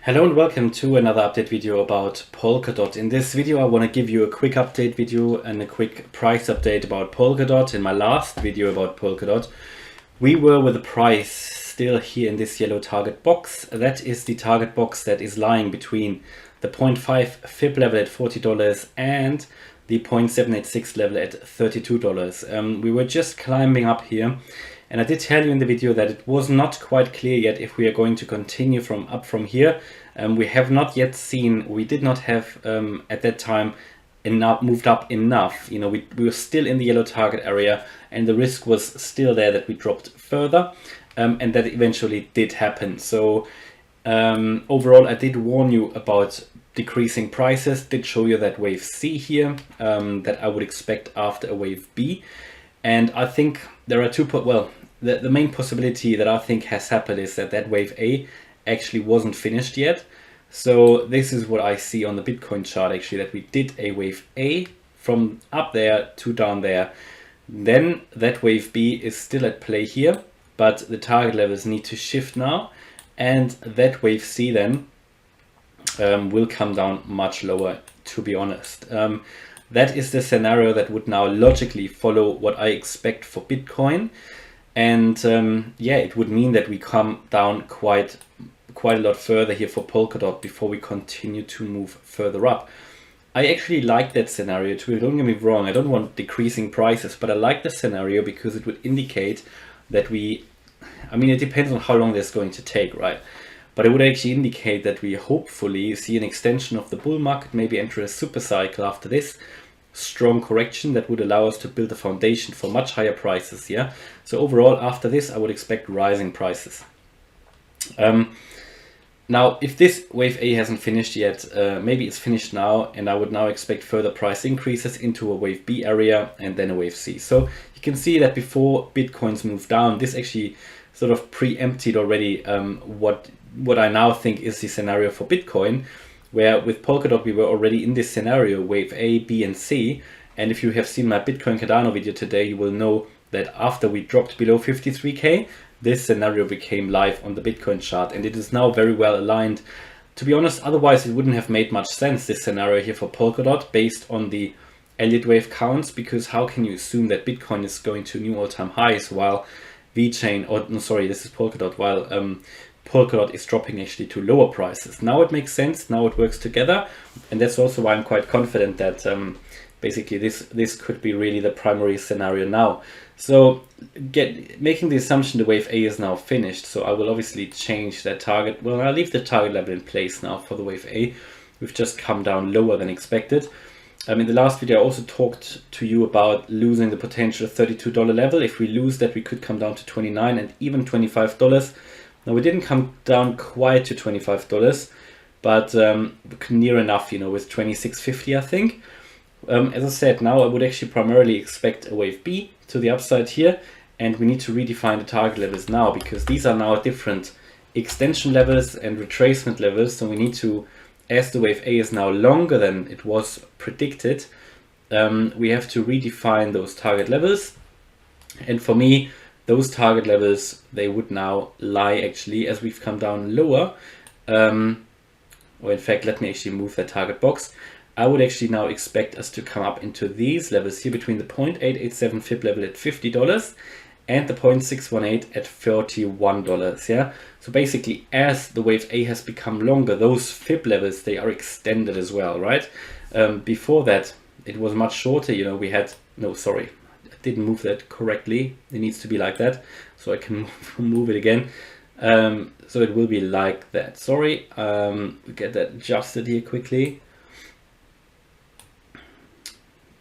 Hello and welcome to another update video about Polkadot. In this video I want to give you a quick update video and a quick price update about Polkadot. In my last video about Polkadot, we were with the price still here in this yellow target box. That is the target box that is lying between the 0.5 fib level at $40 and the 0.786 level at $32. We were just climbing up here. And I did tell you in the video that it was not quite clear yet if we are going to continue up from here. We have not yet seen, we did not have at that time moved up enough. You know, we were still in the yellow target area and the risk was still there that we dropped further, and that eventually did happen. So overall, I did warn you about decreasing prices, did show you that wave C here that I would expect after a wave B. And I think there are the main possibility that I think has happened is that wave A actually wasn't finished yet. So this is what I see on the Bitcoin chart actually, that we did a wave A from up there to down there. Then that wave B is still at play here, but the target levels need to shift now. And that wave C then will come down much lower, to be honest. That is the scenario that would now logically follow what I expect for Bitcoin. And yeah, it would mean that we come down quite a lot further here for Polkadot before we continue to move further up. I actually like that scenario too. Don't get me wrong, I don't want decreasing prices, but I like the scenario because it would indicate that it depends on how long this is going to take, right? But it would actually indicate that we hopefully see an extension of the bull market, maybe enter a super cycle after this strong correction that would allow us to build a foundation for much higher prices. Yeah. So overall, after this, I would expect rising prices. Now, if this wave A hasn't finished yet, maybe it's finished now, and I would now expect further price increases into a wave B area and then a wave C. So you can see that before Bitcoins move down, this actually sort of preempted already what I now think is the scenario for Bitcoin, where with Polkadot we were already in this scenario, wave A, B and C. And if you have seen my Bitcoin Cardano video today, you will know that after we dropped below 53k, this scenario became live on the Bitcoin chart, and it is now very well aligned. To be honest, otherwise it wouldn't have made much sense, this scenario here for Polkadot, based on the Elliot wave counts, because how can you assume that Bitcoin is going to new all-time highs while this is Polkadot, while Polkadot is dropping actually to lower prices. Now it makes sense, now it works together, and that's also why I'm quite confident that basically this could be really the primary scenario now. So making the assumption the wave A is now finished, so I will obviously change that target. Well, I'll leave the target level in place now for the wave A. We've just come down lower than expected. In the last video I also talked to you about losing the potential $32 level. If we lose that, we could come down to $29 and even $25. Now we didn't come down quite to $25, but near enough, you know, with $26.50 I think. As I said, now I would actually primarily expect a wave B to the upside here, and we need to redefine the target levels now, because these are now different extension levels and retracement levels. So we need to, as the wave A is now longer than it was predicted, we have to redefine those target levels. And for me, those target levels, they would now lie actually as we've come down lower. Or in fact, let me actually move that target box. I would actually now expect us to come up into these levels here between the 0.887 fib level at $50 and the 0.618 at $31. Yeah. So basically, as the wave A has become longer, those fib levels, they are extended as well, right? Before that, it was much shorter. You know, we had, no, sorry, I didn't move that correctly. It needs to be like that. So I can move it again. So it will be like that. Sorry, get that adjusted here quickly.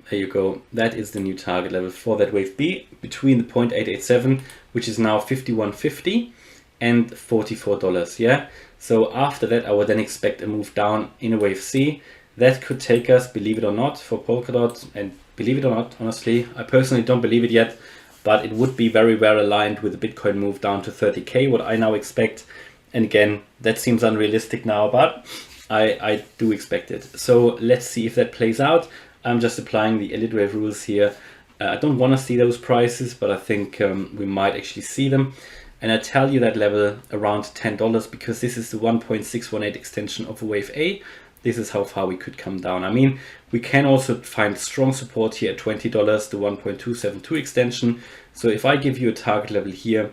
There you go. That is the new target level for that wave B between the 0.887, which is now $51.50, and $44. Yeah. So after that, I would then expect a move down in a wave C. That could take us, believe it or not, for Polkadot, and believe it or not, honestly, I personally don't believe it yet, but it would be very well aligned with the Bitcoin move down to 30k, what I now expect. And again, that seems unrealistic now, but I do expect it. So let's see if that plays out. I'm just applying the Elliot wave rules here. I don't want to see those prices, but I think we might actually see them. And I tell you that level around $10 because this is the 1.618 extension of a wave A. This is how far we could come down. I mean, we can also find strong support here at $20, the 1.272 extension. So if I give you a target level here,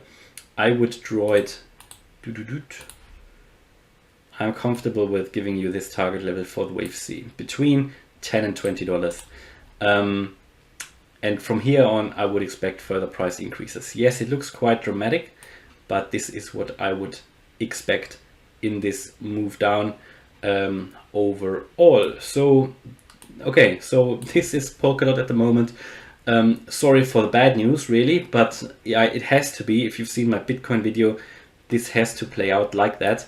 I would draw it. I'm comfortable with giving you this target level for the wave C between $10 and $20. And from here on, I would expect further price increases. Yes, it looks quite dramatic, but this is what I would expect in this move down overall. So, okay, so this is Polkadot at the moment. Sorry for the bad news, really, but yeah, it has to be. If you've seen my Bitcoin video, this has to play out like that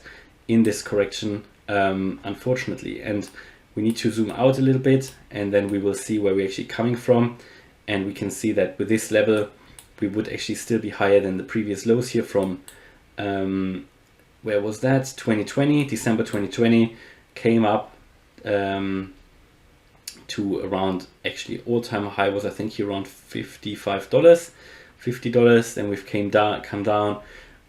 in this correction, unfortunately. And we need to zoom out a little bit, and then we will see where we're actually coming from. And we can see that with this level, we would actually still be higher than the previous lows here from, where was that? 2020, December 2020, came up to around, actually all-time high was I think here around $50. Then we've come down,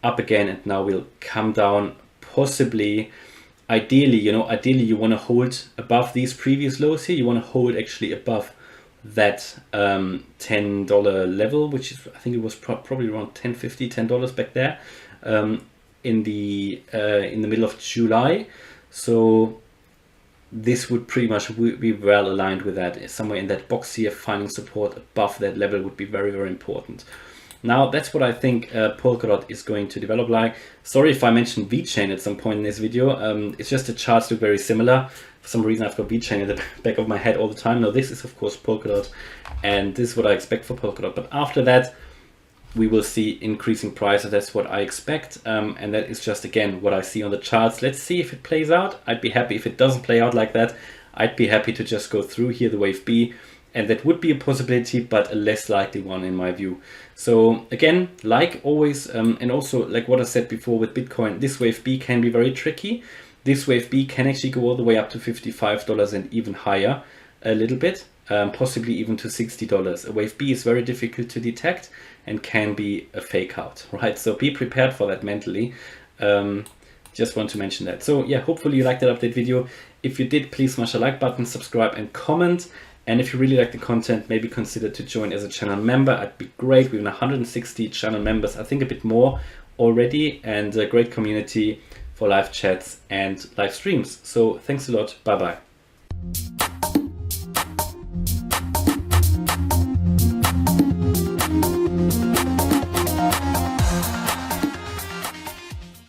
up again, and now we'll come down possibly. Ideally, you want to hold above these previous lows here. You want to hold actually above that $10 level, which is, I think it was probably around $10 back there in the middle of July. So this would pretty much be well aligned with that. Somewhere in that box here, finding support above that level would be very, very important. Now that's what I think Polkadot is going to develop like. Sorry if I mentioned VeChain at some point in this video. It's just the charts look very similar. For some reason I've got VeChain in the back of my head all the time. Now this is of course Polkadot, and this is what I expect for Polkadot. But after that, we will see increasing prices. That's what I expect, and that is just again what I see on the charts. Let's see if it plays out. I'd be happy if it doesn't play out like that. I'd be happy to just go through here the wave B, and that would be a possibility, but a less likely one in my view. So again, like always, and also like what I said before with Bitcoin, this wave B can be very tricky. This wave B can actually go all the way up to $55 and even higher a little bit, possibly even to $60. A wave B is very difficult to detect and can be a fake out, right? So be prepared for that mentally. Just want to mention that. So yeah, hopefully you liked that update video. If you did, please smash the like button, subscribe and comment. And if you really like the content, maybe consider to join as a channel member. I'd be great. We're 160 channel members, I think a bit more already, and a great community for live chats and live streams. So thanks a lot. Bye bye.